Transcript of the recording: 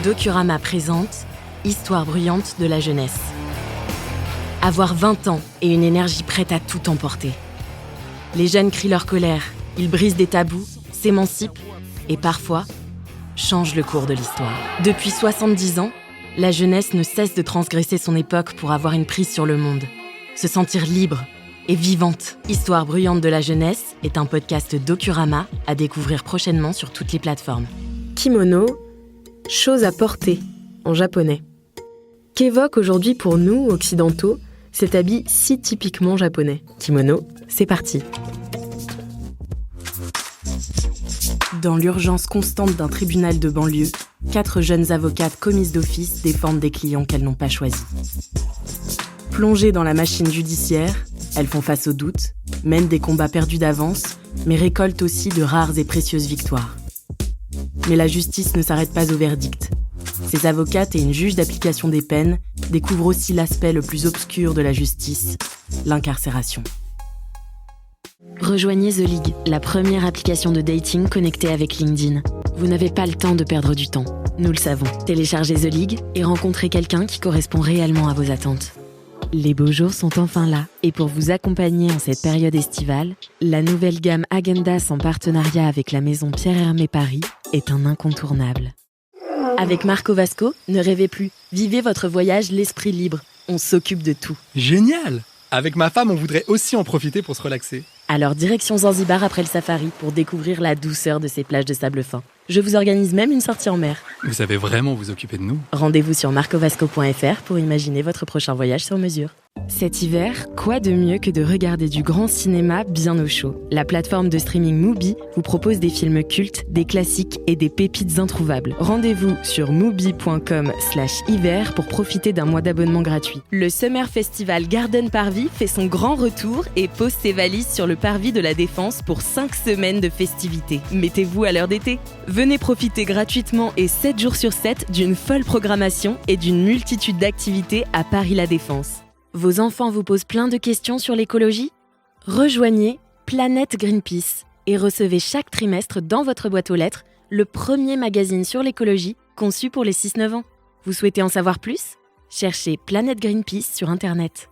Docurama présente Histoire bruyante de la jeunesse. Avoir 20 ans et une énergie prête à tout emporter. Les jeunes crient leur colère, ils brisent des tabous, s'émancipent et parfois changent le cours de l'histoire. Depuis 70 ans, la jeunesse ne cesse de transgresser son époque pour avoir une prise sur le monde, se sentir libre et vivante. Histoire bruyante de la jeunesse est un podcast Docurama à découvrir prochainement sur toutes les plateformes. Kimono, chose à porter en japonais. Qu'évoque aujourd'hui pour nous, occidentaux, cet habit si typiquement japonais? Kimono, c'est parti. Dans l'urgence constante d'un tribunal de banlieue, 4 jeunes avocates commises d'office défendent des clients qu'elles n'ont pas choisis. Plongées dans la machine judiciaire, elles font face aux doutes, mènent des combats perdus d'avance, mais récoltent aussi de rares et précieuses victoires. Mais la justice ne s'arrête pas au verdict. Ces avocates et une juge d'application des peines découvrent aussi l'aspect le plus obscur de la justice, l'incarcération. Rejoignez The League, la première application de dating connectée avec LinkedIn. Vous n'avez pas le temps de perdre du temps, nous le savons. Téléchargez The League et rencontrez quelqu'un qui correspond réellement à vos attentes. Les beaux jours sont enfin là, et pour vous accompagner en cette période estivale, la nouvelle gamme Häagen-Dazs en partenariat avec la maison Pierre Hermé Paris est un incontournable. Avec Marco Vasco, ne rêvez plus, vivez votre voyage l'esprit libre, on s'occupe de tout. Génial! Avec ma femme, on voudrait aussi en profiter pour se relaxer. Alors direction Zanzibar après le safari pour découvrir la douceur de ces plages de sable fin. Je vous organise même une sortie en mer. Vous savez vraiment vous occuper de nous. Rendez-vous sur marcovasco.fr pour imaginer votre prochain voyage sur mesure. Cet hiver, quoi de mieux que de regarder du grand cinéma bien au chaud? La plateforme de streaming Mubi vous propose des films cultes, des classiques et des pépites introuvables. Rendez-vous sur mubi.com/hiver pour profiter d'un mois d'abonnement gratuit. Le Summer Festival Garden Parvis fait son grand retour et pose ses valises sur le parvis de la Défense pour 5 semaines de festivités. Mettez-vous à l'heure d'été. Venez profiter gratuitement et 7 jours sur 7 d'une folle programmation et d'une multitude d'activités à Paris-La Défense. Vos enfants vous posent plein de questions sur l'écologie? Rejoignez Planète Greenpeace et recevez chaque trimestre dans votre boîte aux lettres le premier magazine sur l'écologie conçu pour les 6-9 ans. Vous souhaitez en savoir plus? Cherchez Planète Greenpeace sur Internet.